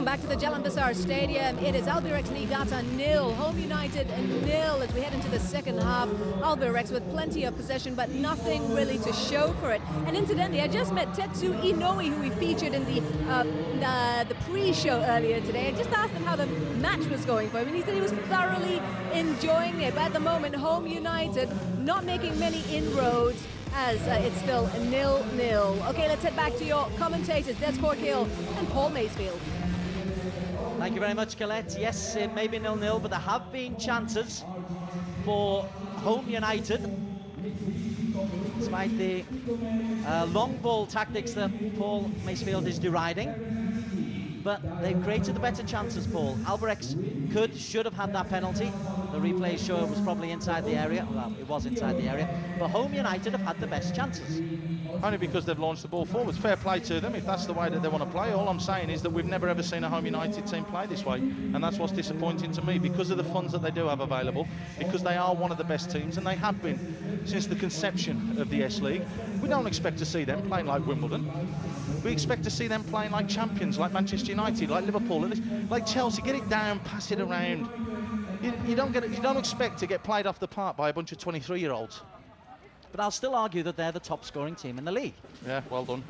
back to the Jalan Besar Stadium. It is Albirex Niigata 0, Home United 0 as we head into the second half. Albirex with plenty of possession, but nothing really to show for it. And incidentally, I just met Tetsu Inoue, who we featured in the pre-show earlier today. I just asked him how the match was going for him, and he said he was thoroughly enjoying it. But at the moment, Home United not making many inroads, as it's still 0-0. Okay, let's head back to your commentators, Des Corkill and Paul Macefield. Thank you very much, Colette. Yes, it may be 0-0, but there have been chances for Home United, despite the long ball tactics that Paul Macefield is deriding. But they've created the better chances, Paul. Albirex should have had that penalty. The replays show it was probably inside the area. Well, it was inside the area. But Home United have had the best chances. Only because they've launched the ball forwards. Fair play to them if that's the way that they want to play. All I'm saying is that we've never ever seen a Home United team play this way. And that's what's disappointing to me, because of the funds that they do have available, because they are one of the best teams, and they have been since the conception of the S-League. We don't expect to see them playing like Wimbledon. We expect to see them playing like champions, like Manchester United, like Liverpool, like Chelsea. Get it down, pass it around. You don't expect to get played off the park by a bunch of 23-year-olds. But I'll still argue that they're the top-scoring team in the league. Yeah, well done.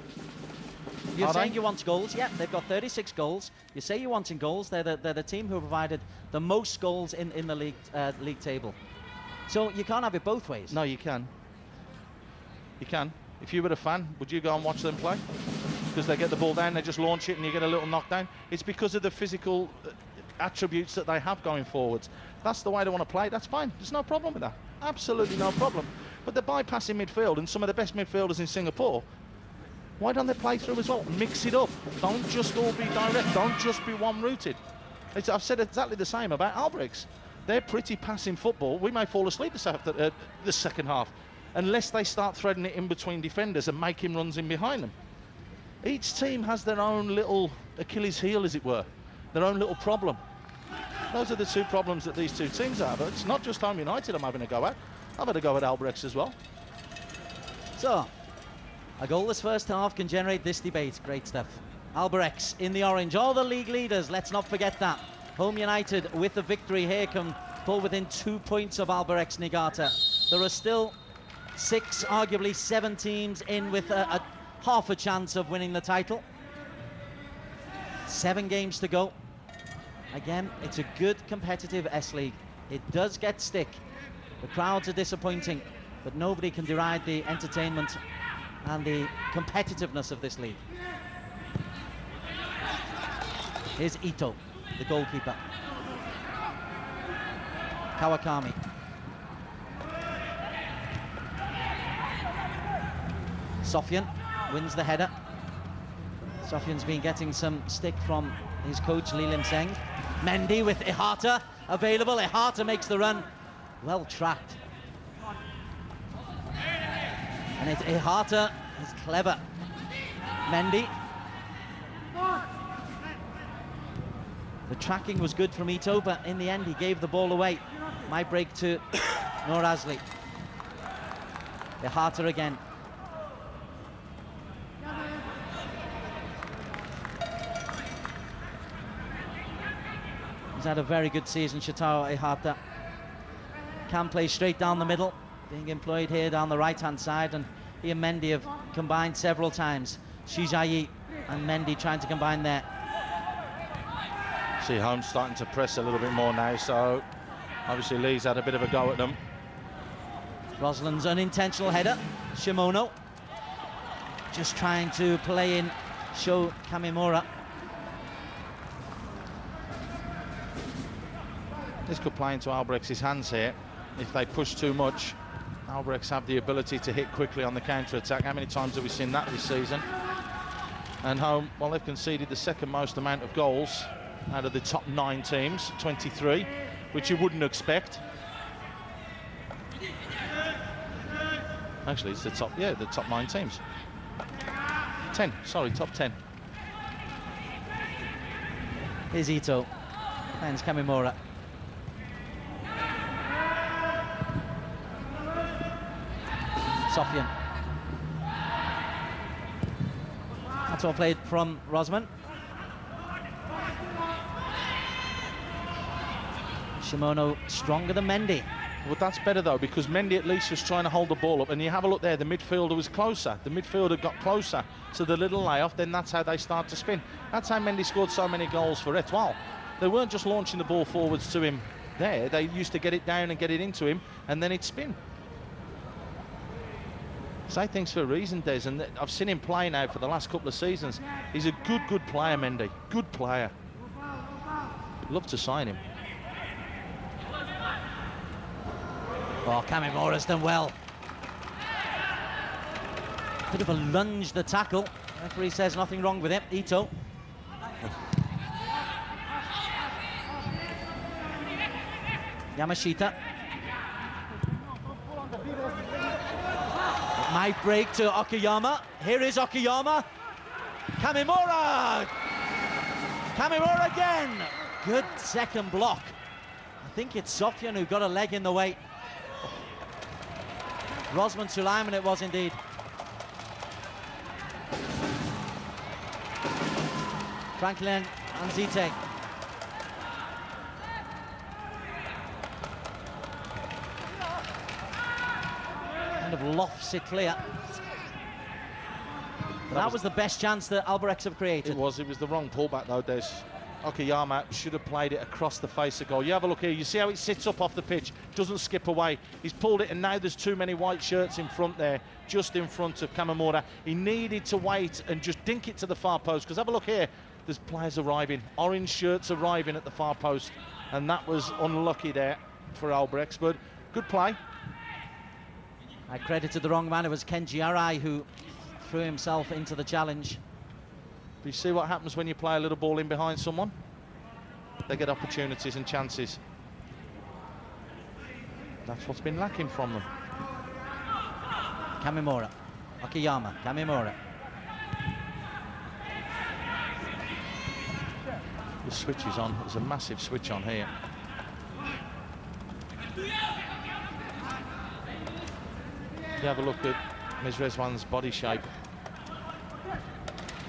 You're saying you want goals? Yeah, they've got 36 goals. You say you're wanting goals. They're the team who provided the most goals in the league table. So you can't have it both ways. No, you can. You can. If you were a fan, would you go and watch them play? Because they get the ball down, they just launch it, and you get a little knockdown. It's because of the physical attributes that they have going forwards. That's the way they want to play. That's fine. There's no problem with that. Absolutely no problem. But they're bypassing midfield, and some of the best midfielders in Singapore. Why don't they play through as well? Mix it up. Don't just all be direct. Don't just be one-rooted. I've said exactly the same about Albirex. They're pretty passing football. We may fall asleep after the second half, unless they start threading it in between defenders and making runs in behind them. Each team has their own little Achilles heel, as it were, their own little problem. Those are the two problems that these two teams have. It's not just Home United I'm having a go at. I've had a go at Albirex as well. So, a goalless first half can generate this debate. Great stuff. Albirex in the orange, all the league leaders, let's not forget that. Home United with the victory here can pull within 2 points of Albirex Niigata. There are still 6, arguably 7 teams in with a half a chance of winning the title. 7 games to go. Again, it's a good competitive S-League. It does get stick. The crowds are disappointing, but nobody can deride the entertainment and the competitiveness of this league. Here's Ito, the goalkeeper. Kawakami. Sofyan wins the header. Sofyan's been getting some stick from his coach, Lee Lim Seng. Mendy with Ihata available. Ihata makes the run. Well tracked. And Ihata is clever. Mendy. The tracking was good from Ito, but in the end he gave the ball away. My break to Noor Azli. Ihata again. He's had a very good season, Shotaro Ihata. Can play straight down the middle, being employed here down the right-hand side, and he and Mendy have combined several times. Shijayi and Mendy trying to combine there. See Home starting to press a little bit more now, so obviously Lee's had a bit of a go at them. Rosland's unintentional header. Shimono just trying to play in Sho Kamimura. This could play into Albrex's hands here. If they push too much, Albirex have the ability to hit quickly on the counter-attack. How many times have we seen that this season? And Home, well, they've conceded the second most amount of goals out of the top 9 teams, 23, which you wouldn't expect. Actually, it's the top 9 teams. 10, sorry, top 10. Here's Ito, and Kamimura. Sofyan. That's all played from Rosman. Shimono stronger than Mendy. Well, that's better though, because Mendy at least was trying to hold the ball up, and you have a look there, the midfielder was closer. The midfielder got closer to the little layoff, then that's how they start to spin. That's how Mendy scored so many goals for Etoile. They weren't just launching the ball forwards to him there, they used to get it down and get it into him, and then it'd spin. Say things for a reason, Des, and I've seen him play now for the last couple of seasons. He's a good player, Mendy. Good player. Love to sign him. Oh, Kamimura's done well. Bit of a lunge, the tackle. Referee says nothing wrong with it. Ito. Yamashita. It might break to Okayama. Here is Okayama. Kamimura! Kamimura again! Good second block. I think it's Sofian who got a leg in the way. Rosman Sulaiman it was indeed. Franklin Anzite. Kind of lofts it clear. That was the best chance that Albirex have created. It was the wrong pullback though, Des. Okayama should have played it across the face of goal. You have a look here, you see how it sits up off the pitch, doesn't skip away. He's pulled it, and now there's too many white shirts in front there, just in front of Kamimura. He needed to wait and just dink it to the far post, because have a look here, there's players arriving, orange shirts arriving at the far post, and that was unlucky there for Albirex, but good play. I credited the wrong man. It was Kenji Arai who threw himself into the challenge. You see what happens when you play a little ball in behind someone? They get opportunities and chances. That's what's been lacking from them. Kamimura, Okayama, Kamimura. The switch is on. There's a massive switch on here. You have a look at Mizrezwan's body shape.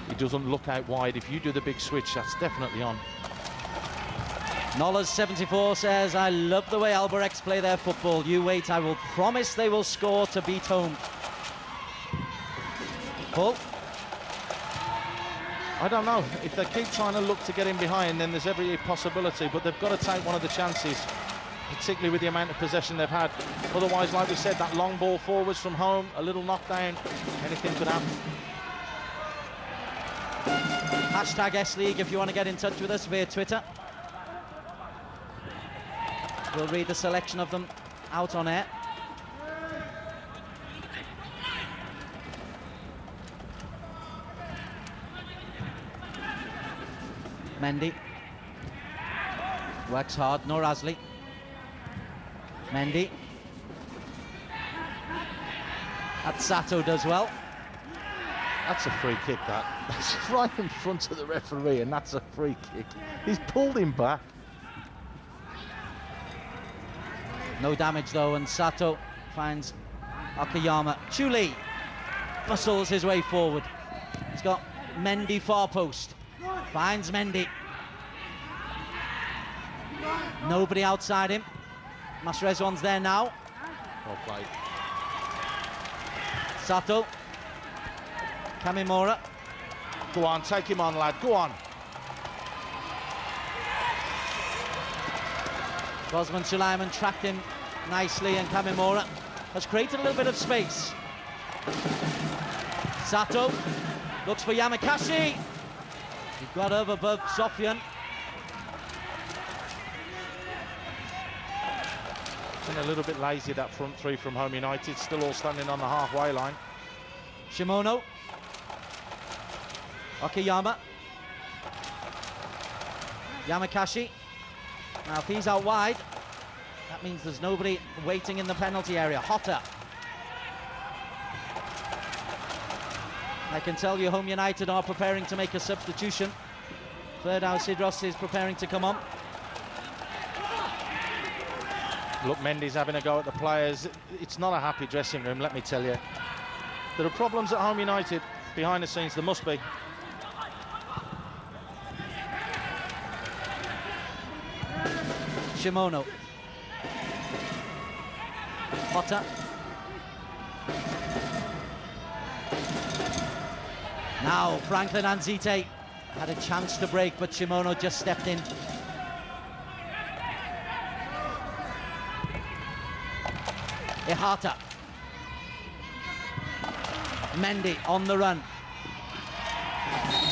He doesn't look out wide. If you do the big switch, that's definitely on. Nolas74 says, I love the way Albirex play their football. You wait, I will promise they will score to beat home. Paul? I don't know. If they keep trying to look to get in behind, then there's every possibility, but they've got to take one of the chances, particularly with the amount of possession they've had. Otherwise, like we said, that long ball forwards from home, a little knockdown, anything could happen. Hashtag S-League if you want to get in touch with us via Twitter. We'll read the selection of them out on air. Mendy works hard. Noor Azli. Mendy. Atsato does well. That's a free kick, that. That's right in front of the referee, and that's a free kick. He's pulled him back. No damage though, and Sato finds Okayama. Chuli muscles his way forward. He's got Mendy far post. Finds Mendy. Nobody outside him. Masrezwan's there now. Well played. Sato. Kamimura. Go on, take him on, lad. Go on. Rosman Sulaiman tracked him nicely, and Kamimura has created a little bit of space. Sato looks for Yamakashi. He got over above Sofian. Been a little bit lazy, that front three from Home United, still all standing on the halfway line. Shimono. Okayama. Yamakashi. Now, if he's out wide, that means there's nobody waiting in the penalty area. Hotter. I can tell you Home United are preparing to make a substitution. Ferdinand Sidros is preparing to come on. Look, Mendy's having a go at the players. It's not a happy dressing room, let me tell you. There are problems at Home United behind the scenes, there must be. Shimono. Hotta. Now Franklin Anzite had a chance to break, but Shimono just stepped in. Ihata. Mendy on the run.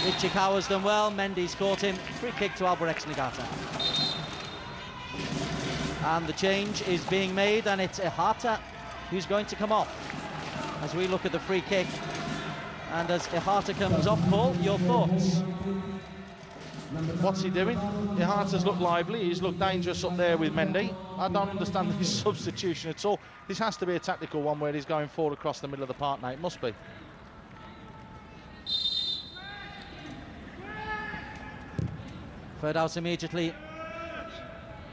Ishikawa's done well, Mendy's caught him. Free kick to Albirex Niigata. And the change is being made, and it's Ihata who's going to come off. As we look at the free kick, and as Ihata comes off, Paul, your thoughts? What's he doing? Ihata's looked lively, he's looked dangerous up there with Mendy. I don't understand his substitution at all. This has to be a tactical one where he's going forward across the middle of the park now, it must be. Ferdaus immediately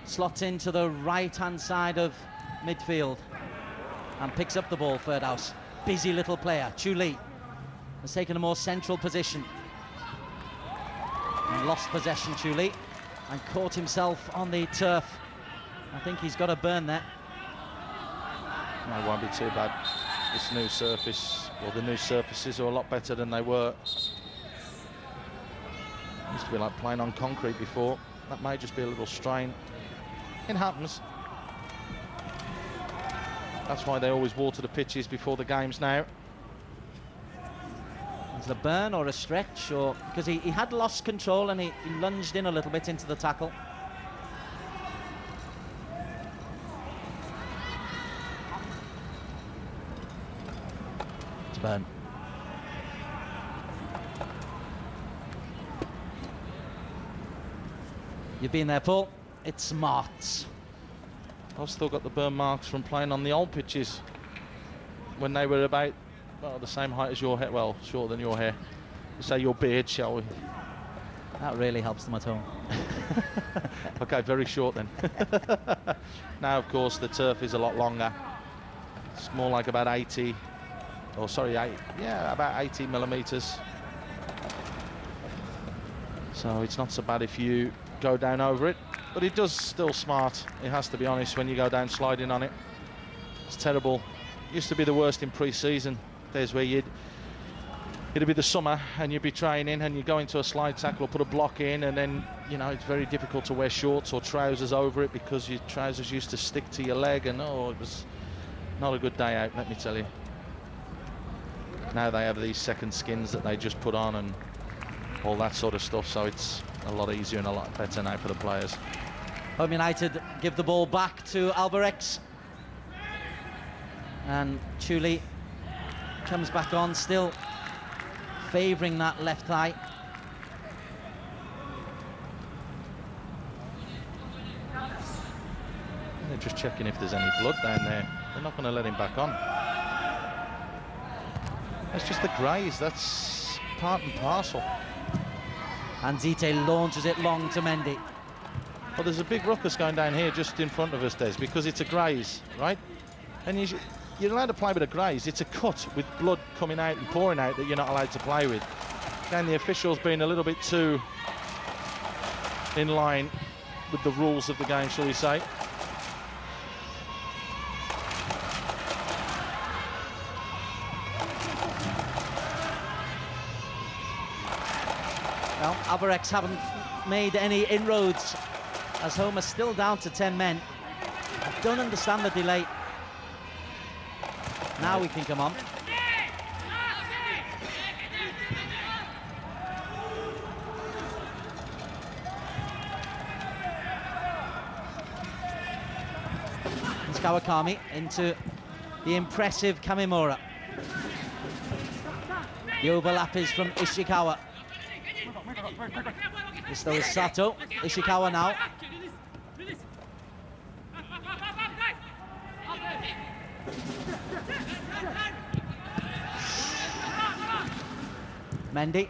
slots into the right-hand side of midfield and picks up the ball. Ferdaus, busy little player. Chu Lee has taken a more central position and lost possession. Chu Lee, and caught himself on the turf. I think he's got a burn there. No, it won't be too bad. This new surface, or the new surfaces, are a lot better than they were. Used to be like playing on concrete before. That may just be a little strain. It happens. That's why they always water the pitches before the games now. Is it a burn or a stretch? Or because he had lost control and he lunged in a little bit into the tackle. It's a burn. You've been there, Paul. It's Marks. I've still got the burn marks from playing on the old pitches when they were about, well, the same height as your hair, well, shorter than your hair. Say your beard, shall we? That really helps them at home. Okay, very short then. Now, of course, the turf is a lot longer. It's more like about 80, or sorry, about 80 millimetres. So it's not so bad if you go down over it, but it does still smart, it has to be honest, when you go down sliding on it. It's terrible. Used to be the worst in pre-season. There's where it'd be the summer and you'd be training and you go into a slide tackle or put a block in, and then, you know, it's very difficult to wear shorts or trousers over it because your trousers used to stick to your leg, and oh, it was not a good day out, let me tell you. Now they have these second skins that they just put on and all that sort of stuff, so it's a lot easier and a lot better now for the players. Home United give the ball back to Albirex, and Chu Lee comes back on, still favouring that left thigh. They're just checking if there's any blood down there. They're not going to let him back on. That's just the graze, that's part and parcel. Anzite launches it long to Mendy. Well, there's a big ruckus going down here just in front of us, Des, because it's a graze, right? And you're allowed to play with a graze. It's a cut with blood coming out and pouring out that you're not allowed to play with. Again, the officials being a little bit too in line with the rules of the game, shall we say. Well, Albirex haven't made any inroads as home are still down to 10 men. I don't understand the delay. Now we can come on. It's Kawakami into the impressive Kamimura. The overlap is from Ishikawa. This though is Sato. Ishikawa now. Mendy.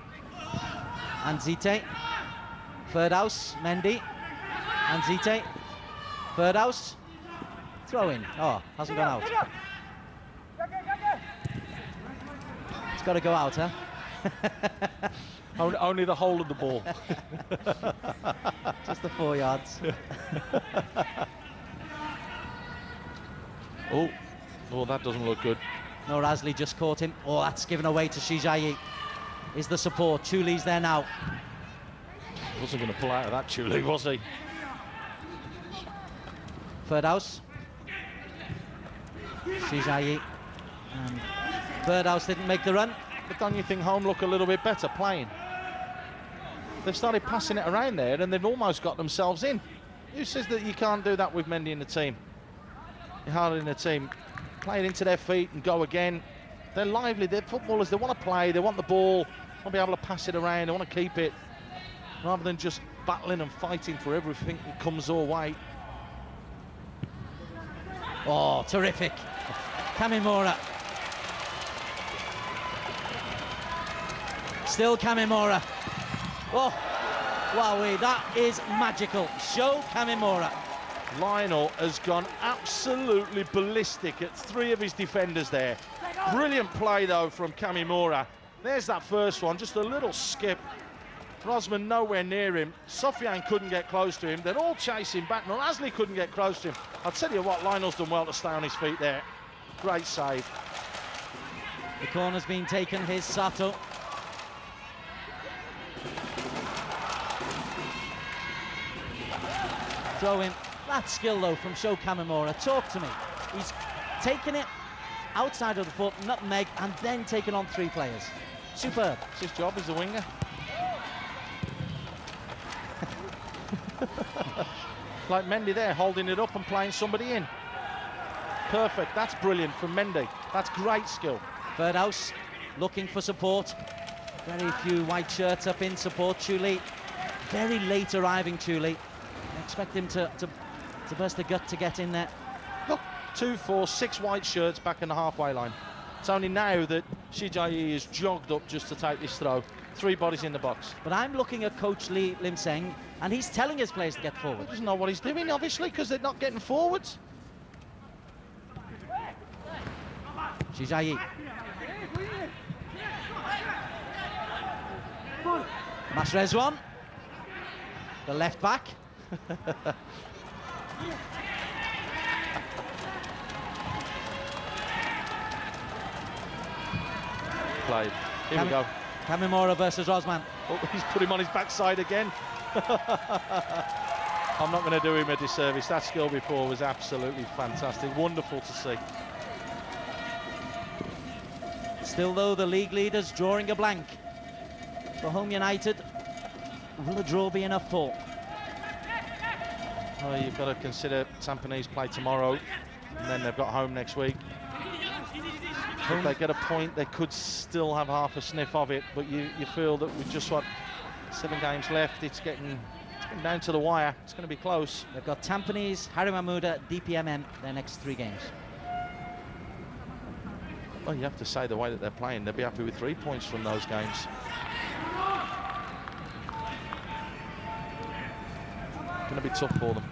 Anzite. Ferdaus. Mendy. Anzite. Ferdaus. Throw in. Oh, hasn't gone out. It's got to go out, huh? Only the whole of the ball. Just the 4 yards. Oh, that doesn't look good. No, Rasley just caught him. Oh, that's given away to Shijayi. Is the support. Chuli's there now. Wasn't going to pull out of that, Chuli, was he? Birdhouse. Shijayi. And Birdhouse didn't make the run. But don't you think home look a little bit better playing? They've started passing it around there and they've almost got themselves in. Who says that you can't do that with Mendy in the team? You're hard in the team. Play it into their feet and go again. They're lively, they're footballers, they want to play, they want the ball, want to be able to pass it around, they want to keep it, rather than just battling and fighting for everything that comes their way. Oh, terrific. Kamimura. Still Kamimura. Oh, wowee, that is magical. Show Kamimura. Lionel has gone absolutely ballistic at 3 of his defenders there. Brilliant play, though, from Kamimura. There's that first one, just a little skip. Rosman nowhere near him. Sofian couldn't get close to him. They're all chasing back. Norazli couldn't get close to him. I'll tell you what, Lionel's done well to stay on his feet there. Great save. The corner's been taken. Here's Sato. Throw in. That skill, though, from Sho Kamimura. Talk to me. He's taken it outside of the foot, nutmeg, and then taken on 3 players. Superb. It's his job as a winger. Like Mendy there, holding it up and playing somebody in. Perfect. That's brilliant from Mendy. That's great skill. Birdhouse looking for support. Very few white shirts up in support. Chuli, very late arriving Chuli. I expect him to burst the gut to get in there. Look, 2, 4, 6 white shirts back in the halfway line. It's only now that Shijayi is jogged up just to take this throw. 3 bodies in the box. But I'm looking at Coach Lee Lim Seng, and he's telling his players to get forward. He doesn't know what he's doing, obviously, because they're not getting forwards. Shijayi. Masrezwan, the left back. Played. Here we go. Kamimura versus Rosman. Oh, he's put him on his backside again. I'm not going to do him a disservice. That skill before was absolutely fantastic. Wonderful to see. Still, though, the league leaders drawing a blank. For Home United, will a draw be enough for? Well, you've got to consider Tampines play tomorrow, and then they've got home next week. If they get a point, they could still have half a sniff of it, but you feel that with just, 7 games left, it's getting down to the wire. It's going to be close. They've got Tampines, Hari Mahmuda, DPMM, their next 3 games. Well, you have to say the way that they're playing, they'll be happy with 3 points from those games. Going to be tough for them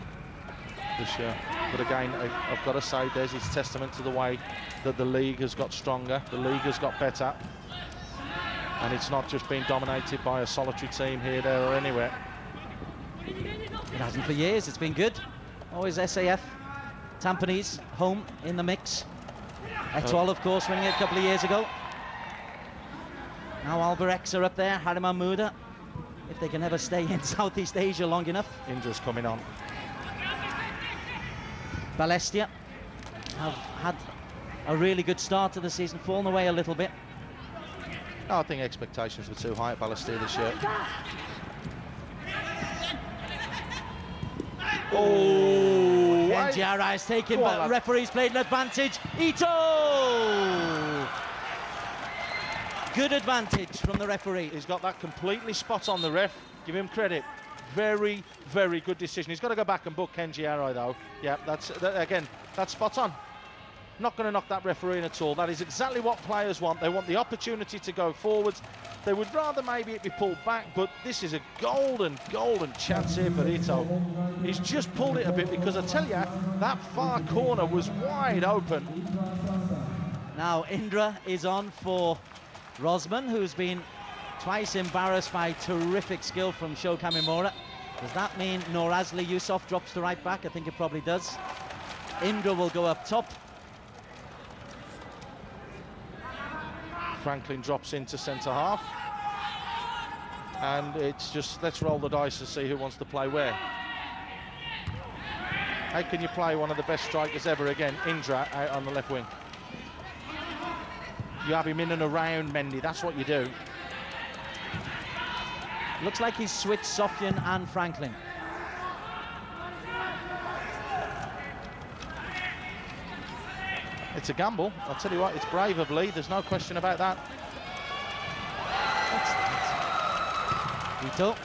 this year. But again, I've got to say, there's his testament to the way that the league has got stronger, the league has got better, and it's not just been dominated by a solitary team here, there or anywhere. It hasn't for years, it's been good. Always SAF, Tampines, home in the mix. Etoile, of course, winning it a couple of years ago. Now Albirex are up there, Hari Mahmuda, if they can ever stay in Southeast Asia long enough. Injuries coming on. Balestia have had a really good start to the season, fallen away a little bit. No, I think expectations were too high at Balestia this year. Oh! Kenjiara is taken, but referee's played an advantage. Ito! Good advantage from the referee. He's got that completely spot on, the ref. Give him credit. Very, very good decision. He's got to go back and book Kenji Arai, though. Yeah, again, that's spot on. Not going to knock that referee in at all. That is exactly what players want. They want the opportunity to go forwards. They would rather maybe it be pulled back, but this is a golden chance here for Ito. He's just pulled it a bit because I tell you, that far corner was wide open. Now Indra is on for Rosman, who's been twice embarrassed by terrific skill from Sho Kamimura. Does that mean Norazli Yusuf drops to right back? I think it probably does. Indra will go up top. Franklin drops into centre half. And it's just, let's roll the dice and see who wants to play where. How can you play one of the best strikers ever again, Indra, out on the left wing? You have him in and around Mendy, that's what you do. Looks like he's switched Sofyan and Franklin. It's a gamble, I'll tell you what, it's brave of Lee, there's no question about that. Ito.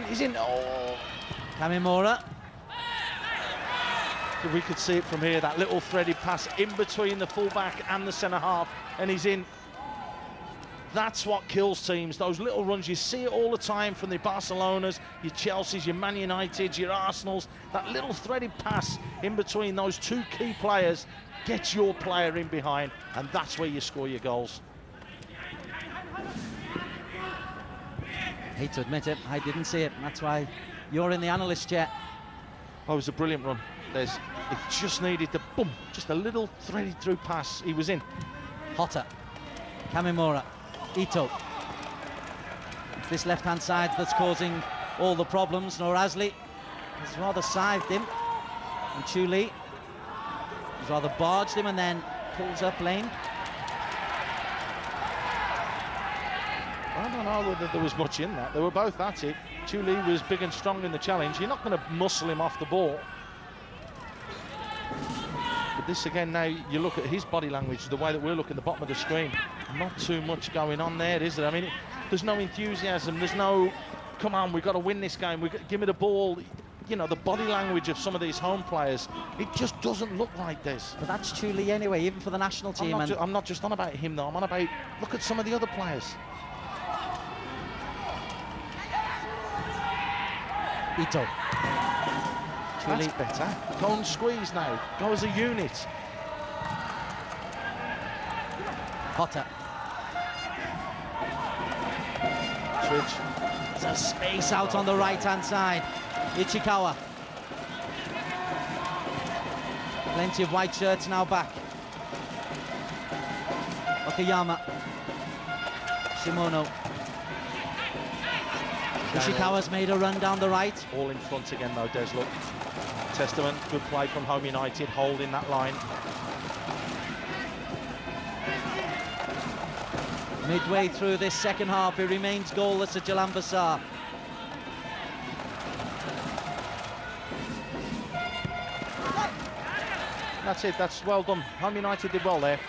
He's in, oh! Kamimura. We could see it from here, that little threaded pass in between the fullback and the centre half, and he's in. That's what kills teams, those little runs. You see it all the time from the Barcelonas, your Chelseas, your Man Uniteds, your Arsenals. That little threaded pass in between those two key players gets your player in behind, and that's where you score your goals. I hate to admit it, I didn't see it. That's why you're in the analyst chair. Oh, it was a brilliant run. It just needed the boom, just a little threaded through pass. He was in. Hotta, Kamimura, Ito. It's this left-hand side that's causing all the problems. Norazli has rather scythed him, and Chuli has rather barged him and then pulls up lane. I don't know whether there was much in that. They were both at it. Chuli was big and strong in the challenge. You're not going to muscle him off the ball. But this again, now you look at his body language, the way that we're looking at the bottom of the screen, not too much going on there, is there? I mean, there's no enthusiasm, there's no, come on, we've got to win this game, give me the ball. You know, the body language of some of these home players, it just doesn't look like this. But that's Chuli anyway, even for the national team. I'm not just on about him, though. I'm on about, look at some of the other players. Ito. That's better. Go and squeeze now. Go as a unit. Hotta. Switch. There's a space out on the right-hand side. Ichikawa. Plenty of white shirts now back. Okayama. Shimono. Ishikawa's made a run down the right. All in front again though, Des, look. Testament, good play from Home United, holding that line. Midway through this second half, it remains goalless at Jalan Besar. That's it, that's well done. Home United did well there.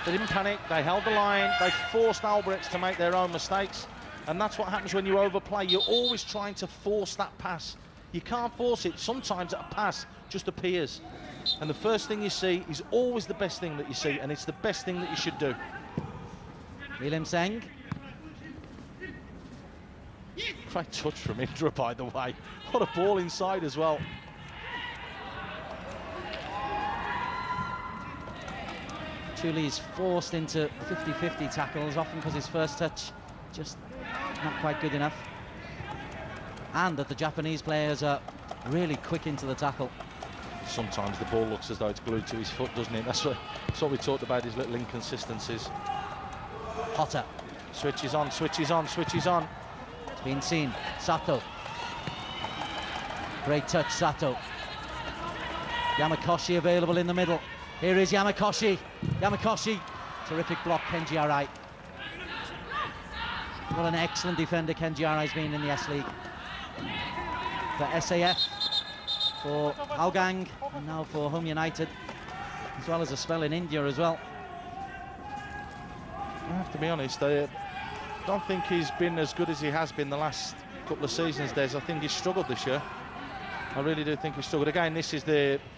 They didn't panic, they held the line, they forced Albrechts to make their own mistakes. And that's what happens when you overplay. You're always trying to force that pass. You can't force it. Sometimes a pass just appears. And the first thing you see is always the best thing that you see, and it's the best thing that you should do. William Seng. Great touch from Indra, by the way. What a ball inside as well. Chuli's forced into 50-50 tackles, often because his first touch just not quite good enough. And that the Japanese players are really quick into the tackle. Sometimes the ball looks as though it's glued to his foot, doesn't it? That's what we talked about, his little inconsistencies. Hotta. Switches on, switches on, switches on. It's been seen. Sato. Great touch, Sato. Yamakoshi available in the middle. Here is Yamakoshi. Yamakoshi. Terrific block, Kenji Arai. What an excellent defender Kenji Arai's been in the S-League. For SAF, for Hougang, and now for Home United, as well as a spell in India as well. I have to be honest, I don't think he's been as good as he has been the last couple of seasons, Des. I think he's struggled this year. I really do think he's struggled. Again, this is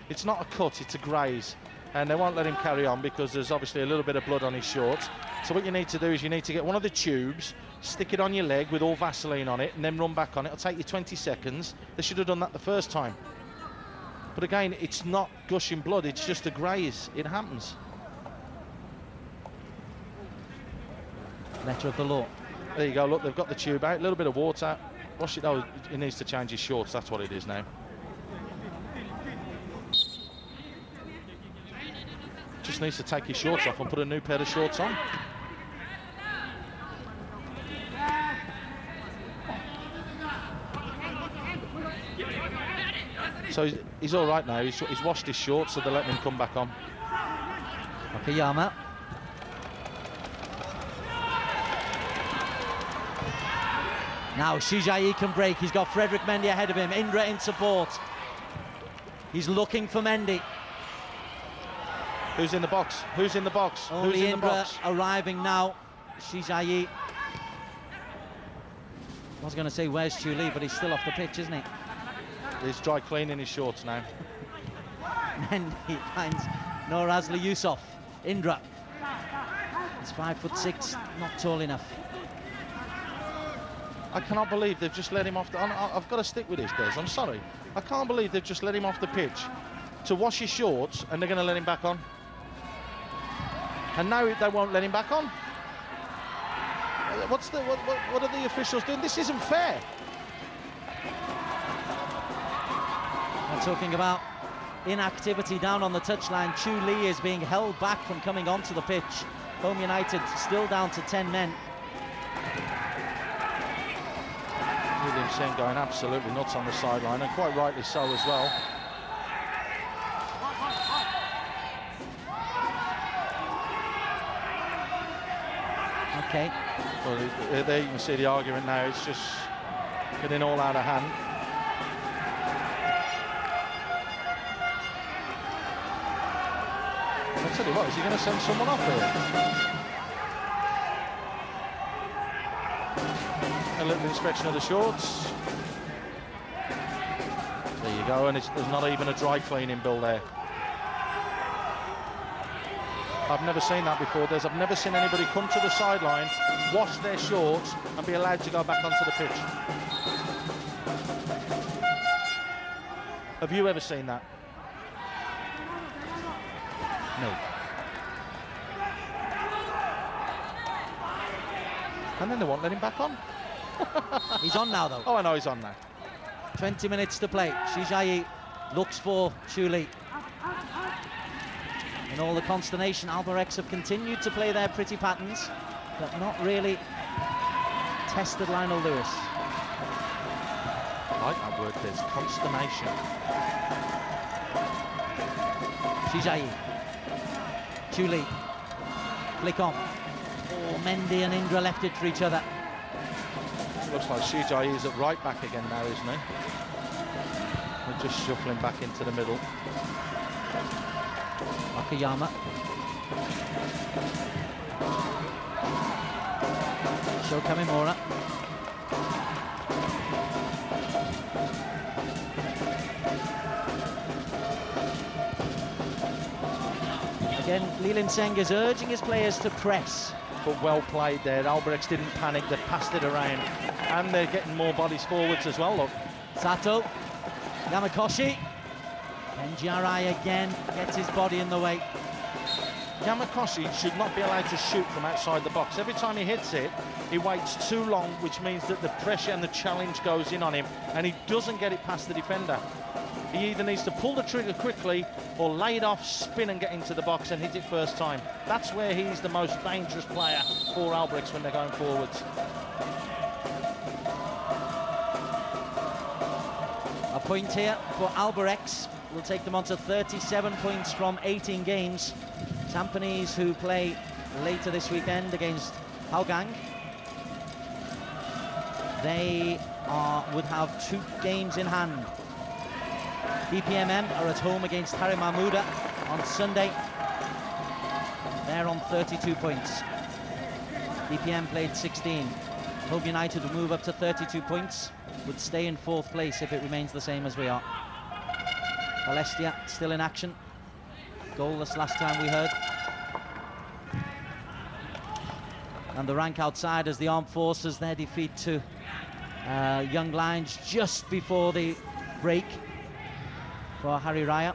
it's not a cut, it's a graze. And they won't let him carry on because there's obviously a little bit of blood on his shorts. So what you need to do is you need to get one of the tubes, stick it on your leg with all Vaseline on it, and then run back on it. It'll take you 20 seconds. They should have done that the first time. But again, it's not gushing blood, it's just a graze. It happens. Letter of the law. There you go, look, they've got the tube out, a little bit of water. Wash it, oh, he needs to change his shorts, that's what it is now. Just needs to take his shorts off and put a new pair of shorts on. So he's all right now. He's washed his shorts, so they're letting him come back on. Wakayama. Now Shijai can break. He's got Frederick Mendy ahead of him. Indra in support. He's looking for Mendy. Who's in the box? Who's in the box? Only Who's in Indra the box? arriving now. Shijai. I was going to say, where's Chu Li? But he's still off the pitch, isn't he? He's dry cleaning his shorts now. Mendy finds Norazli Yusuf. Indra. He's 5'6", not tall enough. I cannot believe they've just let him off the... I've got to stick with this, Des. I'm sorry. I can't believe they've just let him off the pitch to wash his shorts, and they're going to let him back on. And now they won't let him back on. What are the officials doing? This isn't fair. We're talking about inactivity down on the touchline. Chu Li is being held back from coming onto the pitch. Home United still down to 10 men. William Sen going absolutely nuts on the sideline, and quite rightly so as well. Okay. Well, there you can see the argument now. It's just getting all out of hand. I'll tell you what, is he going to send someone off here? A little inspection of the shorts. There you go, and there's not even a dry cleaning bill there. I've never seen that before, Des. I've never seen anybody come to the sideline, wash their shorts, and be allowed to go back onto the pitch. Have you ever seen that? No. And then they won't let him back on. He's on now, though. Oh, I know he's on now. 20 minutes to play. Shijai looks for Chu Li. In all the consternation, Albirex have continued to play their pretty patterns, but not really tested Lionel Lewis. I like that word, there's consternation. Shijai. Chu Li. Flick on. Oh, Mendy and Indra left it for each other. Looks like Shijai is at right back again now, isn't he? We're just shuffling back into the middle. Wakayama. Sho Kamimura. Again, Lee Lim Seng is urging his players to press. But well played there. Albirex didn't panic, they passed it around. And they're getting more bodies forwards as well, look. Sato. Yamakoshi. Njiarai again gets his body in the way. Yamakoshi should not be allowed to shoot from outside the box. Every time he hits it, he waits too long, which means that the pressure and the challenge goes in on him, and he doesn't get it past the defender. He either needs to pull the trigger quickly or lay it off, spin and get into the box and hit it first time. That's where he's the most dangerous player for Albirex when they're going forwards. A point here for Albirex will take them on to 37 points from 18 games. Tampines, who play later this weekend against Hougang, they would have 2 games in hand. BPMM are at home against Hari Mahmuda on Sunday. They're on 32 points. BPM played 16. Home United will move up to 32 points, would stay in 4th place if it remains the same as we are. Alestia still in action. Goalless last time we heard. And the rank outside as the Armed Forces, their defeat to Young Lions just before the break for Hari Raya.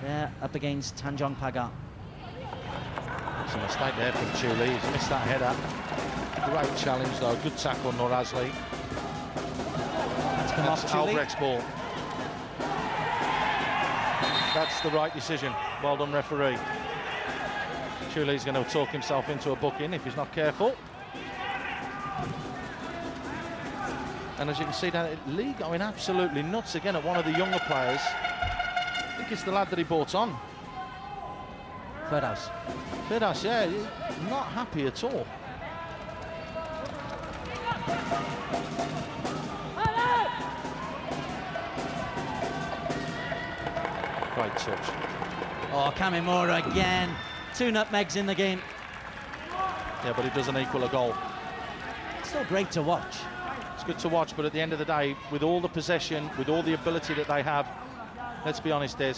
They're up against Tanjong Pagar. It's a mistake there from Chuli. He's missed that header. Great challenge though. Good tackle, Norazli. That's Albrecht's ball. That's the right decision. Well done, referee. Chuli's going to talk himself into a booking if he's not careful. And as you can see down there, Lee going absolutely nuts again at one of the younger players. I think it's the lad that he brought on. Ferdhouse. Ferdhouse, yeah, not happy at all. Great touch. Oh, Kamimura again. 2 nutmegs in the game. Yeah, but it doesn't equal a goal. Still great to watch. It's good to watch, but at the end of the day, with all the possession, with all the ability that they have, let's be honest, they've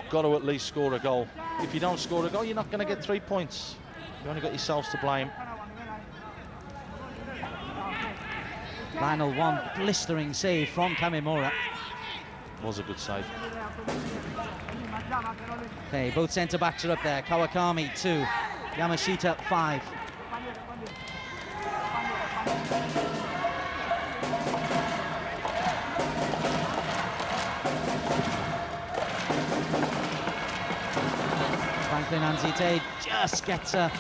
got to at least score a goal. If you don't score a goal, you're not going to get 3 points. You've only got yourselves to blame. Final one, blistering save from Kamimura. Was a good save. Okay, both centre-backs are up there. Kawakami, 2. Yamashita, 5. Franklin Anzite just gets a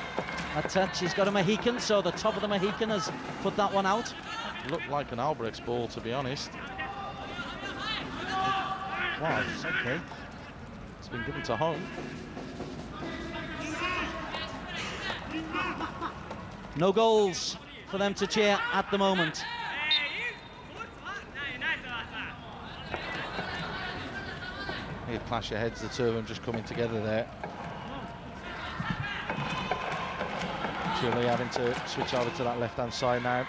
touch. He's got a Mohican, so the top of the Mohican has put that one out. Looked like an Albrecht's ball, to be honest. Wow, it's okay. It's been given to home. No goals for them to cheer at the moment. You clash your heads, the two of them just coming together there. Chuli having to switch over to that left-hand side now.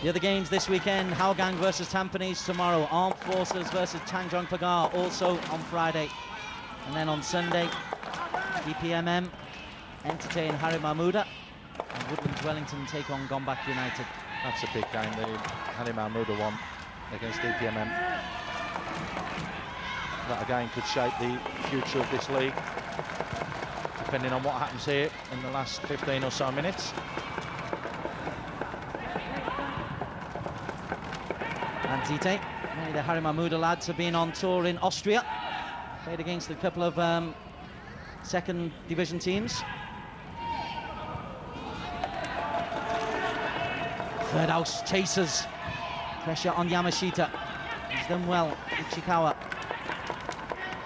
The other games this weekend, Hougang versus Tampines tomorrow, Armed Forces versus Tanjong Pagar also on Friday. And then on Sunday, DPMM entertain Hari Mahmuda, and Woodlands Wellington take on Gombak United. That's a big game, the Hari Mahmuda one against DPMM. That again could shape the future of this league, depending on what happens here in the last 15 or so minutes. Anzite, the Hari Mahmuda lads have been on tour in Austria, played against a couple of second division teams. Ferdhouse chases, pressure on Yamashita. He's done well, Ichikawa.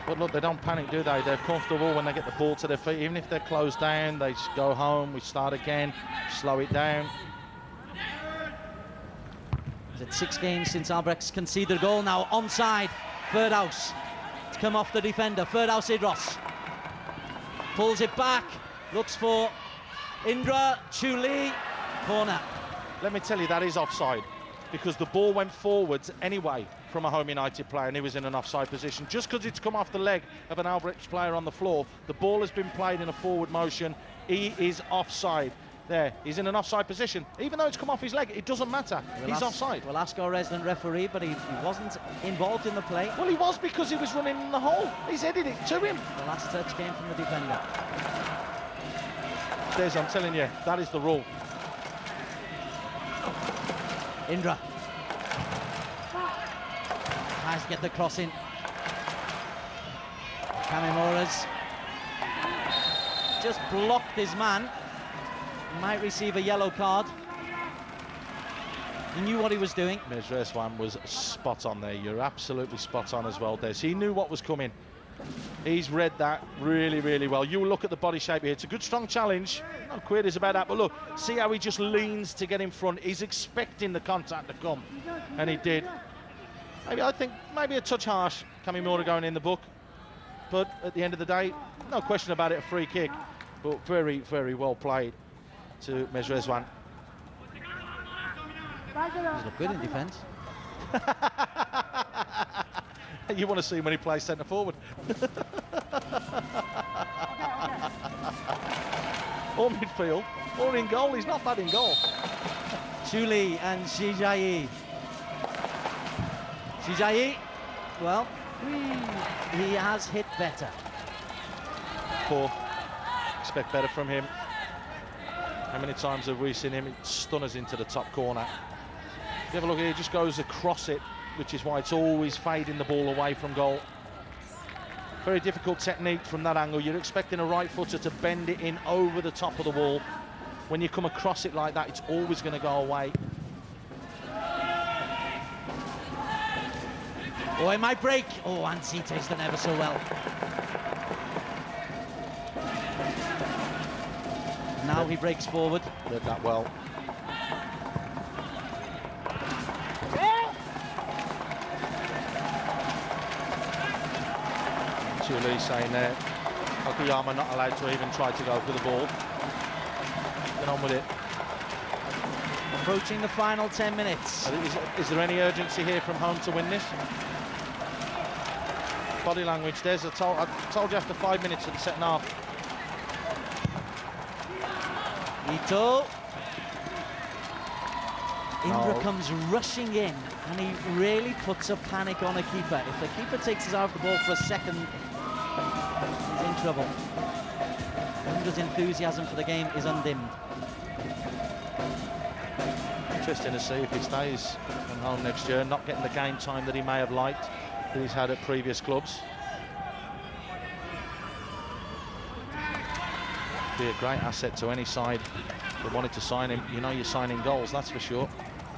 But look, they don't panic, do they? They're comfortable when they get the ball to their feet. Even if they're closed down, they just go home, we start again, slow it down. It's 6 games since Albrecht's conceded a goal. Now onside, Ferdhouse. It's come off the defender, Ferdhouse Idros. Pulls it back, looks for Indra, Chuli, corner. Let me tell you, that is offside, because the ball went forwards anyway from a Home United player and he was in an offside position. Just because it's come off the leg of an Albrecht player on the floor, the ball has been played in a forward motion. He is offside. There, he's in an offside position. Even though it's come off his leg, it doesn't matter. He's offside. We'll ask our resident referee, but he wasn't involved in the play. Well, he was, because he was running in the hole. He's headed it to him. The last touch came from the defender. Des, I'm telling you, that is the rule. Indra tries to get the cross in. Kamimura's just blocked his man. Might receive a yellow card. He knew what he was doing. Mejreswan was spot on there. You're absolutely spot on as well, Des. He knew what was coming. He's read that really, really well. You look at the body shape here. It's a good, strong challenge. No queries about that. But look, see how he just leans to get in front. He's expecting the contact to come, and he did. I think maybe a touch harsh, Kamimura going in the book. But at the end of the day, no question about it, a free kick. But very, very well played to Mejreswan. He's looked good in defence. You want to see him when he plays centre forward. Or midfield, or in goal. He's not bad in goal. Chuli and Shijayi. Shijayi, well, he has hit better. poor. Expect better from him. How many times have we seen him stun us into the top corner? If you have a look here, he just goes across it, which is why it's always fading the ball away from goal. Very difficult technique from that angle. You're expecting a right footer to bend it in over the top of the wall. When you come across it like that, it's always going to go away. Oh, it might break. Oh, Ansite's done ever so well. Now he breaks forward. Did that well. Chuli saying there, Okuyama not allowed to even try to go for the ball. Get on with it. Approaching the final 10 minutes. Is there any urgency here from home to win this? Body language, there's I told you after 5 minutes of the second half. Ito. Indra No. comes rushing in, and he really puts a panic on a keeper. If the keeper takes his eye off the ball for a second, he's in trouble. Indra's enthusiasm for the game is undimmed. Interesting to see if he stays at home next year, not getting the game time that he may have liked that he's had at previous clubs. Be a great asset to any side that wanted to sign him. You know you're signing goals, that's for sure.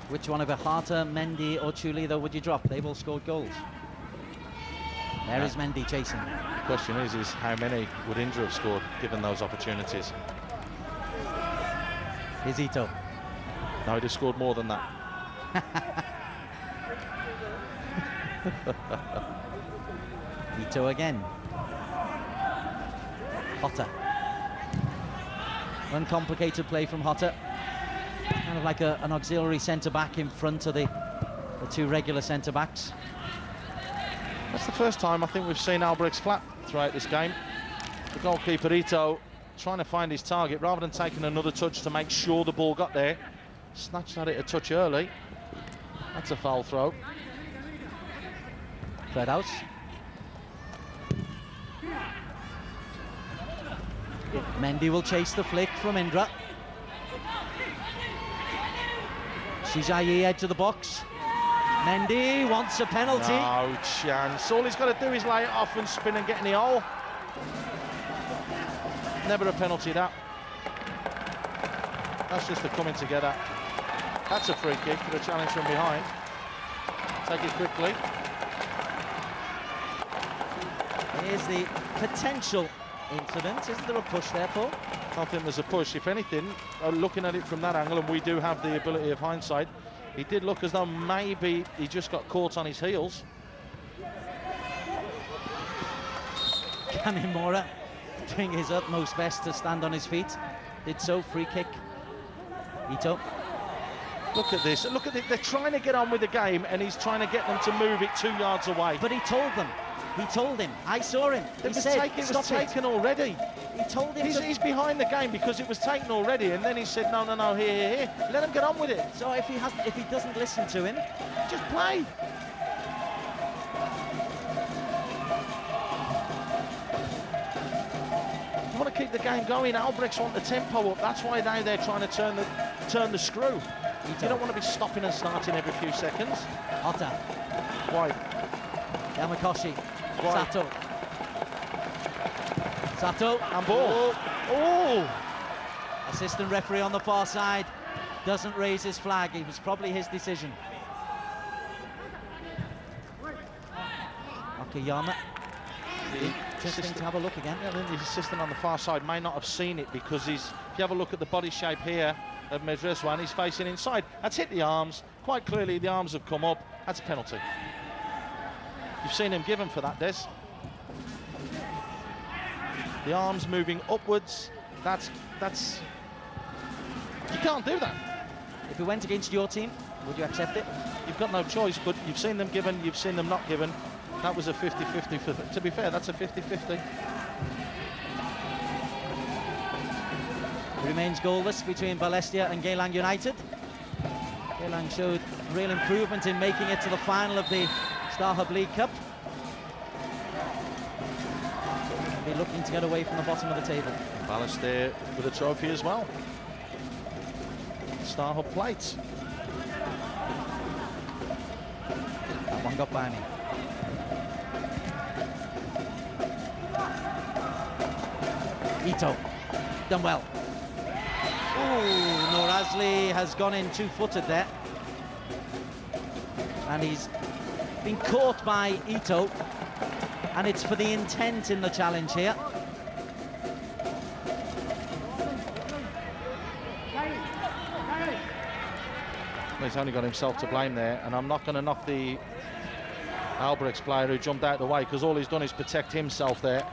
Which one of Harter, Mendy or Chuli, though, would you drop? They've all scored goals. There is Mendy chasing. The question is how many would Indra have scored given those opportunities? Is Ito. No, he'd have scored more than that. Ito again. Hotter. Uncomplicated play from Hotter. Kind of like an auxiliary centre-back in front of the two regular centre-backs. That's the first time I think we've seen Albrecht's flat throughout this game. The goalkeeper, Ito, trying to find his target rather than taking another touch to make sure the ball got there. Snatched at it a touch early. That's a foul throw. Fred House. Mendy will chase the flick from Indra. Shijayi edge of the box. Mendy wants a penalty. No chance. All he's got to do is lay it off and spin and get in the hole. Never a penalty, that. That's just the coming together. That's a free kick for a challenge from behind. Take it quickly. Here's the potential incident. Isn't there a push there, Paul? I don't think there's a push. If anything, looking at it from that angle, and we do have the ability of hindsight, he did look as though maybe he just got caught on his heels. Kanimura doing his utmost best to stand on his feet. Did so, free kick. Ito. Look at this. Look at it. They're trying to get on with the game, and he's trying to get them to move it 2 yards away. But he told them. He told him. I saw him. It was taken already. He told him. He's behind the game because it was taken already, and then he said, no, no, no, here. Let him get on with it. So if he doesn't listen to him, just play. You want to keep the game going. Albrechts want the tempo up. That's why now they're trying to turn the screw. You don't want to be stopping and starting every few seconds. Hotta. White. Yamakoshi. White. Sato. And ball. Oh! Assistant referee on the far side doesn't raise his flag. It was probably his decision. Okuyama. Interesting to have a look again. Yeah, the assistant on the far side may not have seen it because if you have a look at the body shape here of Medreswan, he's facing inside. That's hit the arms. Quite clearly the arms have come up. That's a penalty. You've seen him given for that, Des. The arms moving upwards. That's you can't do that. If it went against your team, would you accept it? You've got no choice, but you've seen them given, you've seen them not given. That was a 50-50. To be fair, that's a 50-50. Remains goalless between Balestia and Geylang United. Geylang showed real improvement in making it to the final of the Starhub League Cup. be looking to get away from the bottom of the table. Palace there with a trophy as well. Star Hub plates. That one got by me. Ito, done well. Oh, Norazli has gone in two-footed there. And he's been caught by Ito. And it's for the intent in the challenge here. Well, he's only got himself to blame there, and I'm not going to knock the Albirex player who jumped out of the way, because all he's done is protect himself there.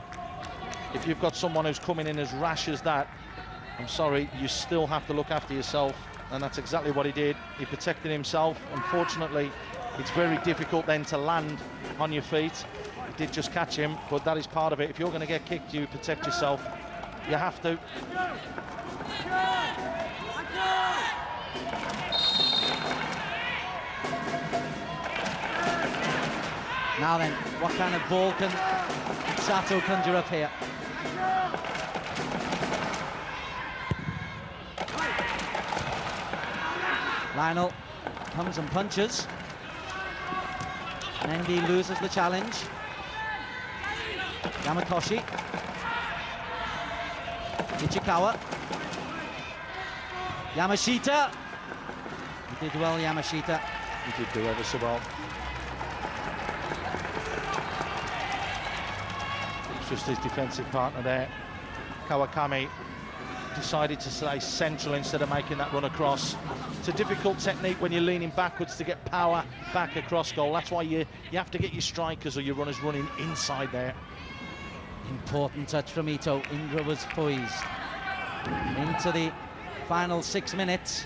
If you've got someone who's coming in as rash as that, I'm sorry, you still have to look after yourself, and that's exactly what he did. He protected himself. Unfortunately, it's very difficult then to land on your feet. He did just catch him, but that is part of it. If you're going to get kicked, you protect yourself. You have to. Now then, what kind of ball can Sato conjure up here? Lionel comes and punches. Mendy loses the challenge. Yamakoshi. Ichikawa. Yamashita. He did well, Yamashita. He did do ever so well. It's just his defensive partner there. Kawakami decided to stay central instead of making that run across. It's a difficult technique when you're leaning backwards to get power back across goal. That's why you have to get your strikers or your runners running inside there. Important touch from Ito. Indra was poised. Into the final 6 minutes.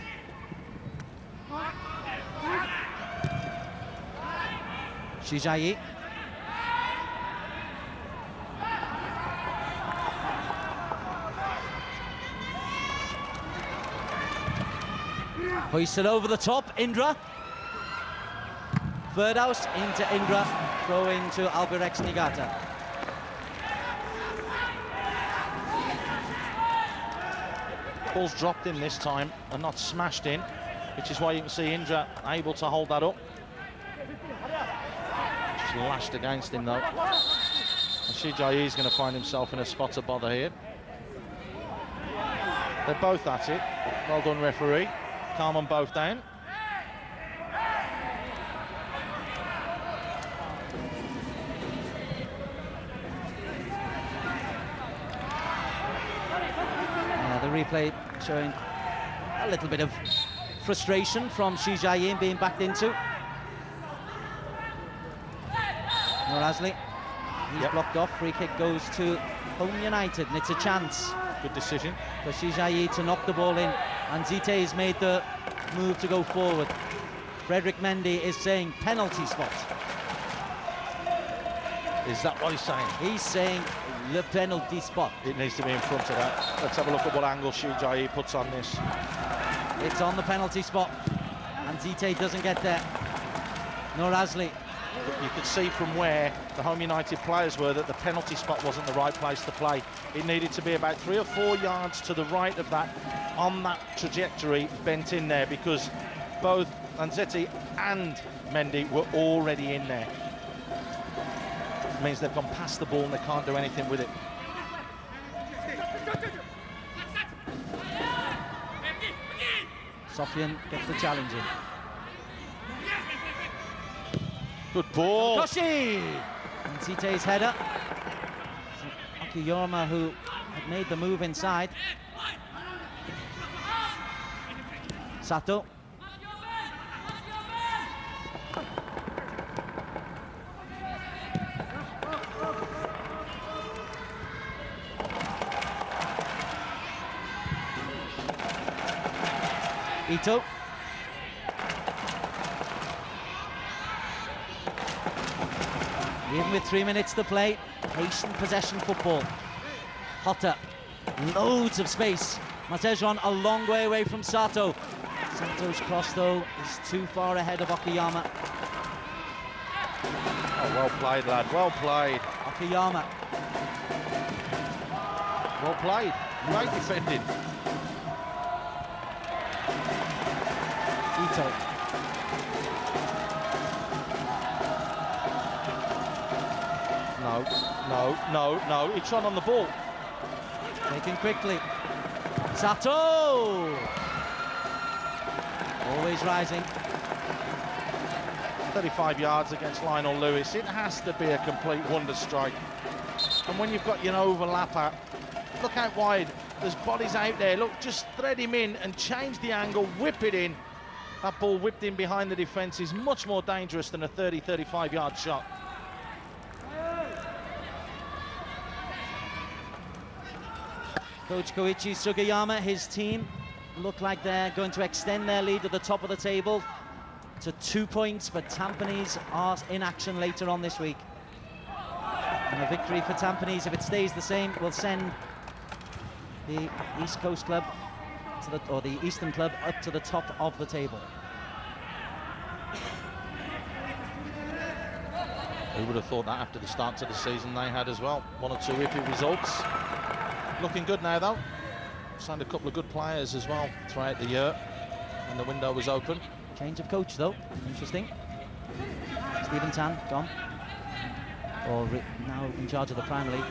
Shijayi. Hoisted over the top, Indra. Third house into Indra, throw into Albirex Niigata. Ball's dropped in this time and not smashed in, which is why you can see Indra able to hold that up. Just lashed against him though. Shijayi is going to find himself in a spot of bother here. They're both at it. Well done, referee. Calm them both down. The replay showing a little bit of frustration from Shijayi being backed into. Norazli, he's blocked off. Free kick goes to Home United, and it's a chance. Good decision for Shijayi to knock the ball in, and Zite has made the move to go forward. Frederick Mendy is saying penalty spot. Is that what he's saying? He's saying the penalty spot. It needs to be in front of that. Let's have a look at what angle Shijayi puts on this. It's on the penalty spot, and Zite doesn't get there. Norazli. You could see from where the Home United players were that the penalty spot wasn't the right place to play. It needed to be about 3 or 4 yards to the right of that, on that trajectory, bent in there, because both Lanzetti and Mendy were already in there. It means they've gone past the ball and they can't do anything with it. Sofian gets the challenge in. Good ball. Koshi! And Zite's header. So Akiyama, who had made the move inside. Sato. Ito. Even with 3 minutes to play, patient possession football. Hot up, loads of space. Matejan a long way away from Sato. Sato's cross, though, is too far ahead of Akiyama. Oh, well played, lad, well played. Akiyama. Well played. Great defending. Ito. No. He trod on the ball. Taken quickly. Sato! Always rising. 35 yards against Lionel Lewis. It has to be a complete wonder strike. And when you've got your overlapper, look out wide. There's bodies out there. Look, just thread him in and change the angle, whip it in. That ball whipped in behind the defence is much more dangerous than a 35 yard shot. Coach Koichi Sugiyama, his team look like they're going to extend their lead at the top of the table to 2 points, but Tampines are in action later on this week. And a victory for Tampines, if it stays the same, will send the East Coast club to or the Eastern club up to the top of the table. Who would have thought that after the start to the season they had as well? 1 or 2 iffy results. Looking good now though. Signed a couple of good players as well throughout the year when the window was open. Change of coach though, interesting. Stephen Tan gone, or now in charge of the Prime League.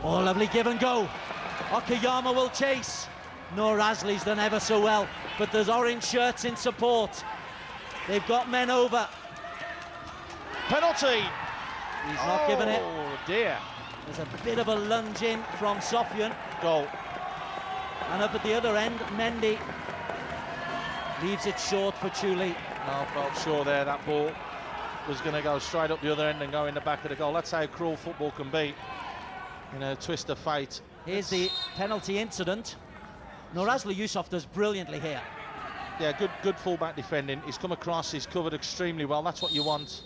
Oh, lovely give and go. Okayama will chase. Noor Azli's done ever so well, but there's orange shirts in support. They've got men over. Penalty! He's not giving it. Oh dear. There's a bit of a lunge in from Sofyan. Goal. And up at the other end, Mendy leaves it short for Chuli. I felt sure there that ball was going to go straight up the other end and go in the back of the goal. That's how cruel football can be. You know, twist of fate. Here's the penalty incident. Norazli Yusuf does brilliantly here. Yeah, good fullback defending. He's come across, he's covered extremely well. That's what you want.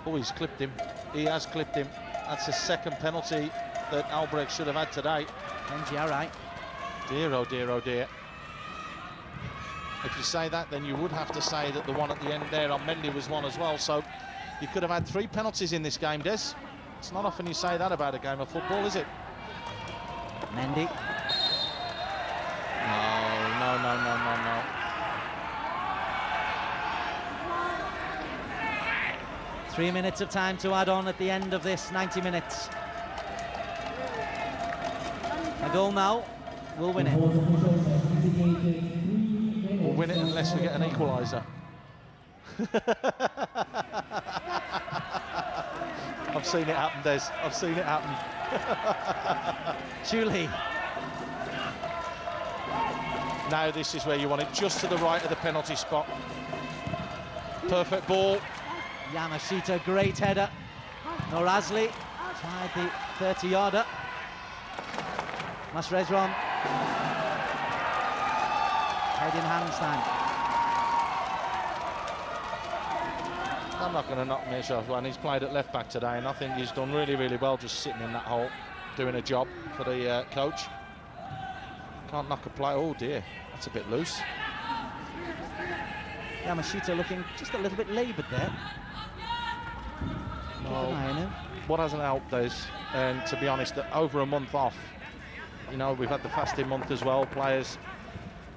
Oh, he's clipped him. He has clipped him. That's the second penalty that Albrecht should have had today. Kenji, all right. Dear, oh dear, oh dear. If you say that, then you would have to say that the one at the end there on Mendy was one as well. So you could have had 3 penalties in this game, Des. It's not often you say that about a game of football, is it? Mendy. No. 3 minutes of time to add on at the end of this 90 minutes. A goal now will win it. We'll win it unless we get an equaliser. I've seen it happen, Des. I've seen it happen. Chuli. Now this is where you want it, just to the right of the penalty spot. Perfect ball. Yamashita, great header. Norazli tried the 30-yarder. Masrezron. Head in handstand. I'm not going to knock Mirsha when he's played at left back today, and I think he's done really, really well just sitting in that hole, doing a job for the coach. Can't knock a play. Oh dear, that's a bit loose. Yamashita looking just a little bit laboured there. No, what hasn't helped is, and to be honest, over a month off. You know, we've had the fasting month as well. Players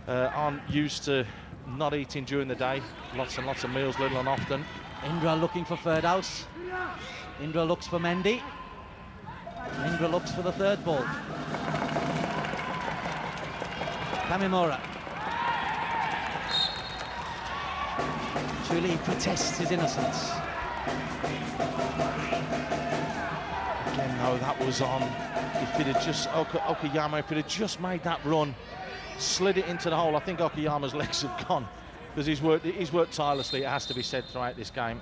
aren't used to not eating during the day. Lots and lots of meals, little and often. Indra looking for Ferdaus. Indra looks for Mendy. Indra looks for the third ball. Kamimura. Chuli protests his innocence. Again, no, that was on. If it had just, Okayama, if it had just made that run, slid it into the hole, I think Okayama's legs have gone, because he's worked tirelessly, it has to be said, throughout this game.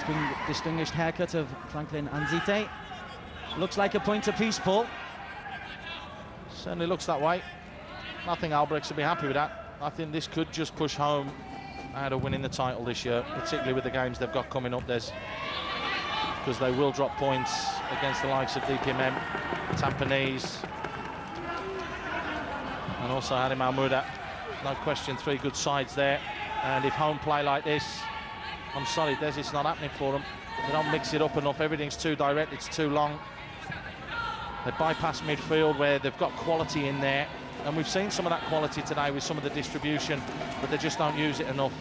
The distinguished haircut of Franklin Anzite. Looks like a point apiece, Paul. Certainly looks that way. I think Albrecht will be happy with that. I think this could just push home out of winning the title this year, particularly with the games they've got coming up, Des, because they will drop points against the likes of DPMM, Tampines. And also Harim Al-Mouda, no question, 3 good sides there. And if home play like this, I'm sorry, Des, it's not happening for them. They don't mix it up enough, everything's too direct, it's too long. They bypass midfield where they've got quality in there. And we've seen some of that quality today with some of the distribution, but they just don't use it enough.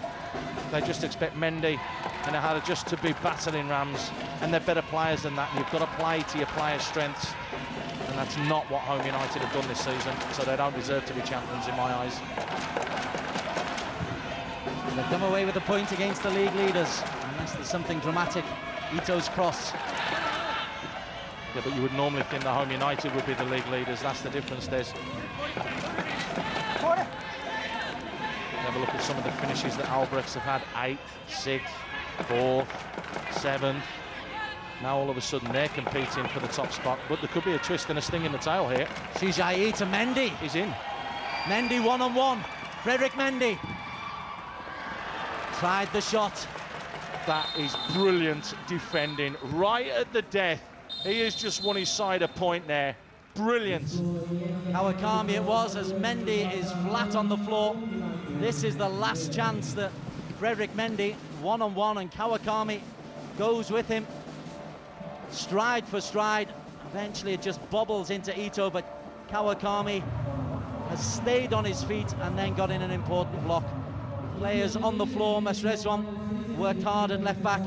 They just expect Mendy and Ahara just to be battering rams, and they're better players than that. You've got to play to your players' strengths, and that's not what Home United have done this season, so they don't deserve to be champions in my eyes. They come away with a point against the league leaders, unless there's something dramatic. Ito's cross. Yeah, but you would normally think that Home United would be the league leaders. That's the difference, Des. Have a look at some of the finishes that Albrechts have had. 8th, 6th, 4th, 7th. Now all of a sudden they're competing for the top spot, but there could be a twist and a sting in the tail here. Shijai to Mendy. He's in. Mendy one-on-one. Frederick Mendy. Tried the shot. That is brilliant defending. Right at the death. He has just won his side a point there. Brilliant. Kawakami it was, as Mendy is flat on the floor. This is the last chance that Frederick Mendy, one-on-one, and Kawakami goes with him. Stride for stride. Eventually it just bobbles into Ito, but Kawakami has stayed on his feet and then got in an important block. Players on the floor. Mesrezwan worked hard and left back.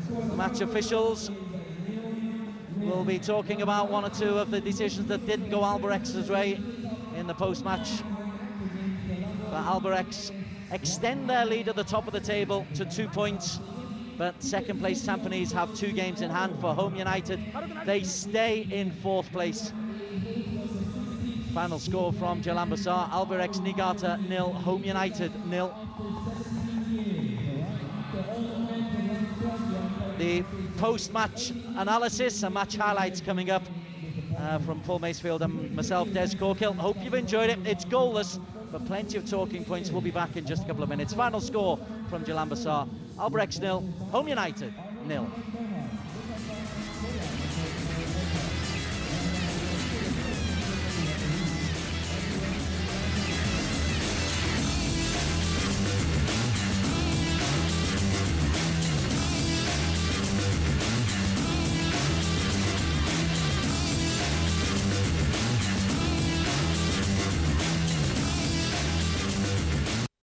The match officials will be talking about 1 or 2 of the decisions that didn't go Alberex's way in the post-match. But Alberex extend their lead at the top of the table to 2 points, but second place Tampines have 2 games in hand. For Home United, they stay in 4th place. Final score from Jalan Besar: Alberex Niigata 0, Home United 0. The post-match analysis and match highlights coming up from Paul Macefield and myself, Des Corkill. Hope you've enjoyed it. It's goalless, but plenty of talking points. We'll be back in just a couple of minutes. Final score from Jalan Besar: Alberex 0, Home United 0.